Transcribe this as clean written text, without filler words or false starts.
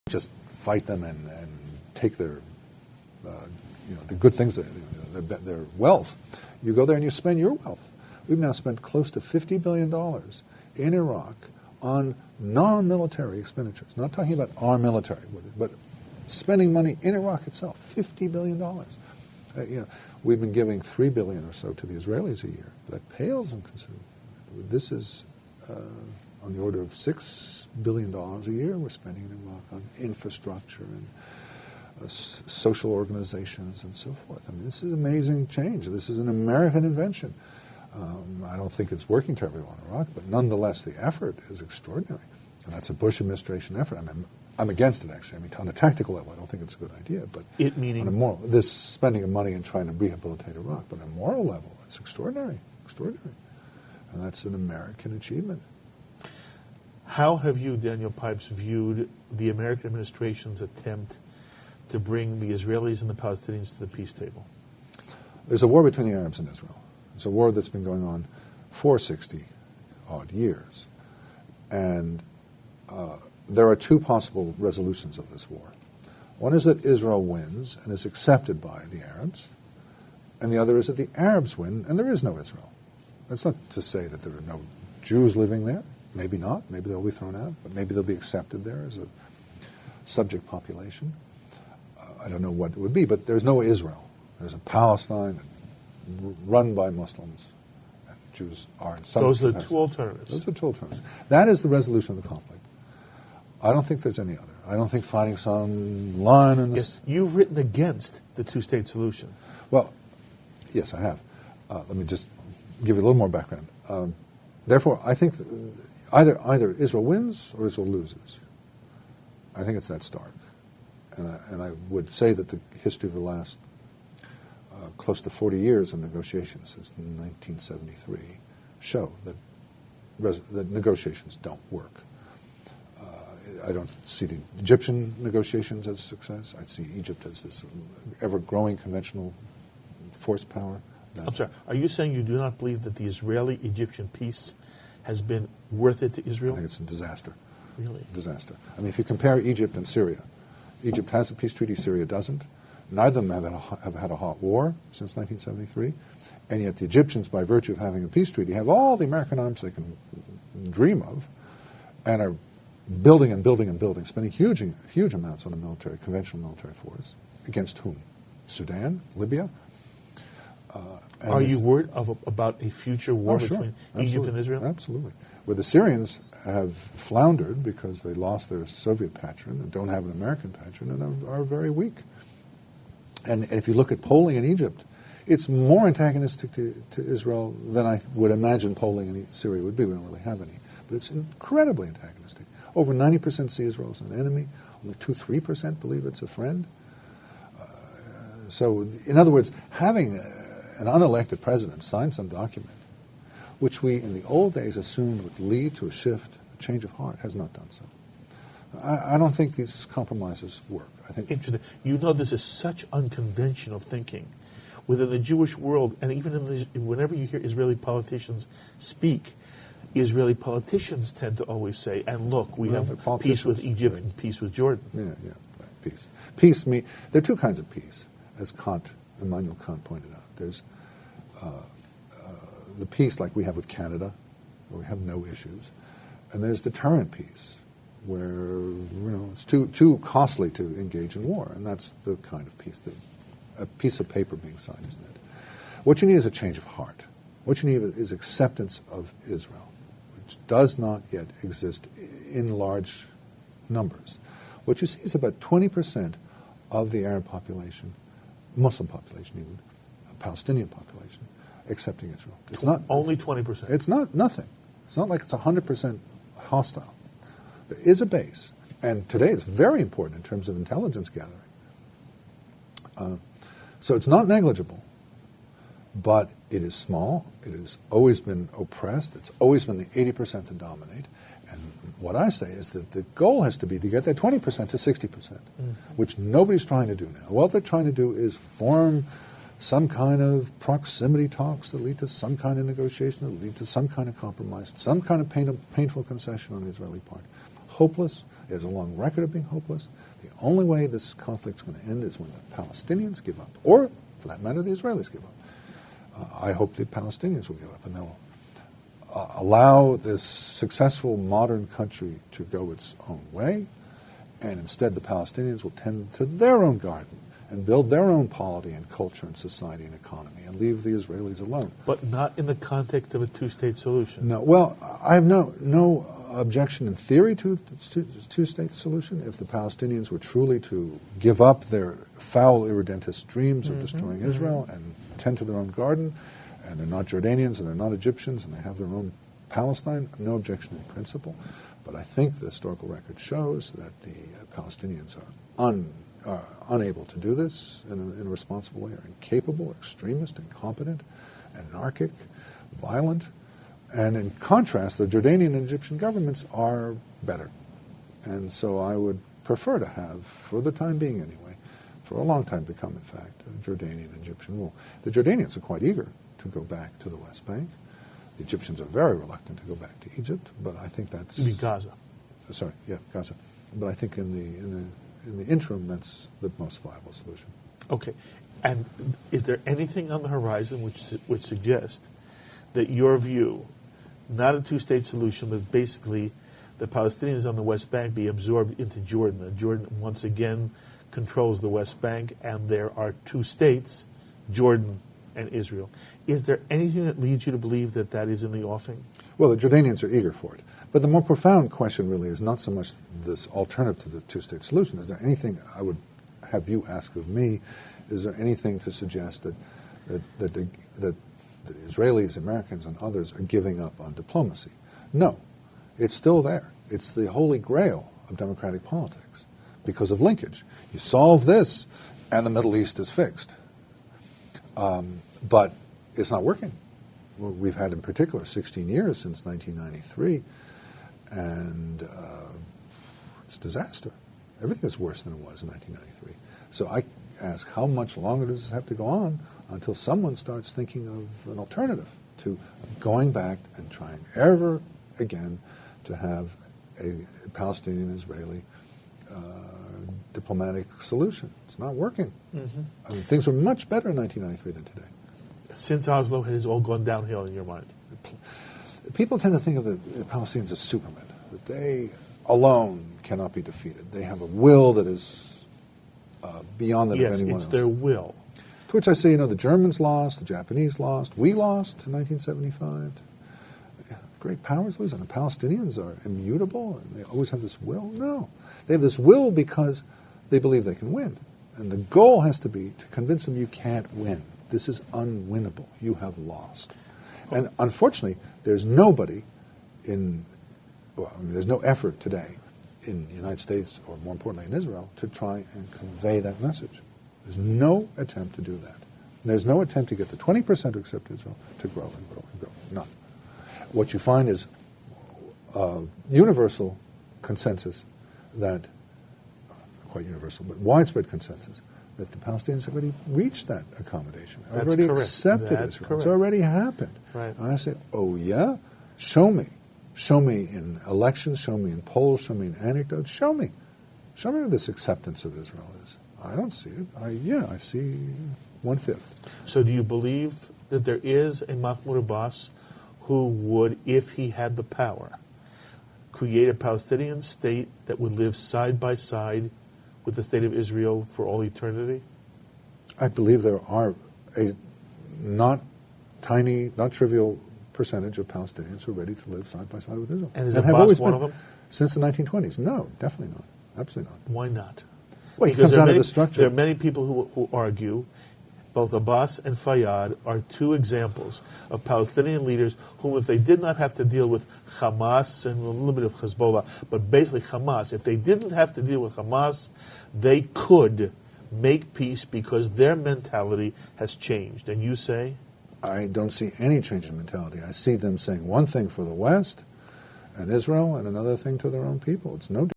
just fight them and take their, the good things, their wealth. You go there and you spend your wealth. We've now spent close to $50 billion in Iraq on non-military expenditures. Not talking about our military, but spending money in Iraq itself. $50 billion. We've been giving $3 billion or so to the Israelis a year. That pales in consideration. This is on the order of $6 billion a year we're spending in Iraq on infrastructure and social organizations and so forth. I mean, this is amazing change. This is an American invention. I don't think it's working terribly well in Iraq, but nonetheless, the effort is extraordinary. And that's a Bush administration effort. I mean, I'm against it, actually. I mean, on a tactical level, I don't think it's a good idea. But on a moral, this spending of money and trying to rehabilitate Iraq, but on a moral level, it's extraordinary. And that's an American achievement. How have you, Daniel Pipes, viewed the American administration's attempt to bring the Israelis and the Palestinians to the peace table? There's a war between the Arabs and Israel. It's a war that's been going on for 60-odd years. And there are two possible resolutions of this war. One is that Israel wins and is accepted by the Arabs, and the other is that the Arabs win and there is no Israel. That's not to say that there are no Jews living there. Maybe not. Maybe they'll be thrown out, but maybe they'll be accepted there as a subject population. I don't know what it would be, but there's no Israel. There's a Palestine run by Muslims, and Jews are in some Those are the capacity. two alternatives. Those are two alternatives. That is the resolution of the conflict. I don't think there's any other. I don't think finding some line in this... Yes, you've written against the two-state solution. Well, yes, I have. Let me just give you a little more background. Therefore, I think either Israel wins or Israel loses. I think it's that stark. And I would say that the history of the last close to 40 years of negotiations since 1973 show that negotiations don't work. I don't see the Egyptian negotiations as a success. I see Egypt as this ever-growing conventional force power. I'm sorry, are you saying you do not believe that the Israeli-Egyptian peace has been worth it to Israel? I think it's a disaster. Really? Disaster. I mean, if you compare Egypt and Syria, Egypt has a peace treaty, Syria doesn't. Neither of them have had a hot war since 1973, and yet the Egyptians, by virtue of having a peace treaty, have all the American arms they can dream of, and are building and building and building, spending huge amounts on a conventional military force. Against whom? Sudan? Libya? Are you worried about a future war between Egypt and Israel? Absolutely. Where the Syrians have floundered because they lost their Soviet patron and don't have an American patron and are very weak. And if you look at polling in Egypt, it's more antagonistic to Israel than I would imagine polling in Syria would be. We don't really have any. But it's incredibly antagonistic. Over 90% see Israel as an enemy. Only 2-3% believe it's a friend. So, in other words, having an unelected president sign some document, which we in the old days assumed would lead to a shift, a change of heart, has not done so. I don't think these compromises work. I think interesting. You know, this is such unconventional thinking within the Jewish world, and even whenever you hear Israeli politicians speak, Israeli politicians tend to always say, "And look, we have peace with Egypt and peace with Jordan." Yeah, right. Peace. Peace. There are two kinds of peace, as Immanuel Kant pointed out. There's the peace like we have with Canada, where we have no issues, and there's deterrent peace, where it's too costly to engage in war, and that's the kind of peace, a piece of paper being signed, isn't it? What you need is a change of heart. What you need is acceptance of Israel, which does not yet exist in large numbers. What you see is about 20% of the Arab population, Muslim population even, Palestinian population, accepting Israel. It's not only 20%. It's not nothing. It's not like it's 100% hostile. There is a base, and today it's very important in terms of intelligence gathering. So it's not negligible, but it is small. It has always been oppressed. It's always been the 80% to dominate. And what I say is that the goal has to be to get that 20% to 60%, which nobody's trying to do now. What they're trying to do is form some kind of proximity talks that lead to some kind of negotiation, that lead to some kind of compromise, some kind of painful concession on the Israeli part. hopeless. It has a long record of being hopeless. The only way this conflict's going to end is when the Palestinians give up, or, for that matter, the Israelis give up. I hope the Palestinians will give up, and they'll allow this successful modern country to go its own way, and instead the Palestinians will tend to their own garden and build their own polity and culture and society and economy and leave the Israelis alone. But not in the context of a two-state solution. No. Well, I have no objection in theory to the two-state solution if the Palestinians were truly to give up their foul, irredentist dreams of destroying Israel and tend to their own garden, and they're not Jordanians and they're not Egyptians and they have their own Palestine. No objection in principle. But I think the historical record shows that the Palestinians are unable to do this in a responsible way, are incapable, extremist, incompetent, anarchic, violent. And in contrast, the Jordanian and Egyptian governments are better. And so I would prefer to have, for the time being anyway, for a long time to come, in fact, a Jordanian and Egyptian rule. The Jordanians are quite eager to go back to the West Bank. The Egyptians are very reluctant to go back to Egypt, but I think that's... You mean Gaza? Sorry, yeah, Gaza. But I think in the interim, that's the most viable solution. Okay. And is there anything on the horizon which suggests that your view, not a two-state solution, but basically the Palestinians on the West Bank be absorbed into Jordan, and Jordan once again controls the West Bank, and there are two states, Jordan and Israel. Is there anything that leads you to believe that that is in the offing? Well, the Jordanians are eager for it. But the more profound question really is not so much this alternative to the two-state solution. Is there anything, I would have you ask of me, is there anything to suggest that the Israelis, Americans, and others are giving up on diplomacy? No. It's still there. It's the holy grail of democratic politics because of linkage. You solve this, and the Middle East is fixed. But it's not working. We've had, in particular, 16 years since 1993, and it's a disaster. Everything is worse than it was in 1993. So I ask, how much longer does this have to go on until someone starts thinking of an alternative to going back and trying ever again to have a Palestinian-Israeli diplomatic solution? It's not working. I mean, things were much better in 1993 than today. Since Oslo, it has all gone downhill in your mind. People tend to think of the Palestinians as supermen, that they alone cannot be defeated. They have a will that is beyond that of anyone else. Yes, it's their will. To which I say, the Germans lost, the Japanese lost, we lost in 1975. Great powers lose, and the Palestinians are immutable, and they always have this will. No. They have this will because they believe they can win. And the goal has to be to convince them you can't win. This is unwinnable. You have lost. And unfortunately, there's nobody there's no effort today in the United States, or more importantly in Israel, to try and convey that message. There's no attempt to do that. There's no attempt to get the 20% who accept Israel to grow and grow and grow. None. What you find is universal consensus that, quite universal, but widespread consensus that the Palestinians have already reached that accommodation, That's already correct. accepted That's Israel. correct. It's already happened. Right. And I say, oh yeah? Show me. Show me in elections, show me in polls, show me in anecdotes, show me. Show me where this acceptance of Israel is. I don't see it. I see 1/5. So do you believe that there is a Mahmoud Abbas who would, if he had the power, create a Palestinian state that would live side by side with the state of Israel for all eternity? I believe there are a not tiny, not trivial percentage of Palestinians who are ready to live side by side with Israel. And is have Abbas always one been of them? Since the 1920s. No, definitely not. Absolutely not. Why not? Well, he Because comes out of the structure. There are many people who argue both Abbas and Fayyad are two examples of Palestinian leaders whom, if they did not have to deal with Hamas and a little bit of Hezbollah, but basically Hamas, if they didn't have to deal with Hamas, they could make peace because their mentality has changed. And you say? I don't see any change in mentality. I see them saying one thing for the West and Israel and another thing to their own people. It's no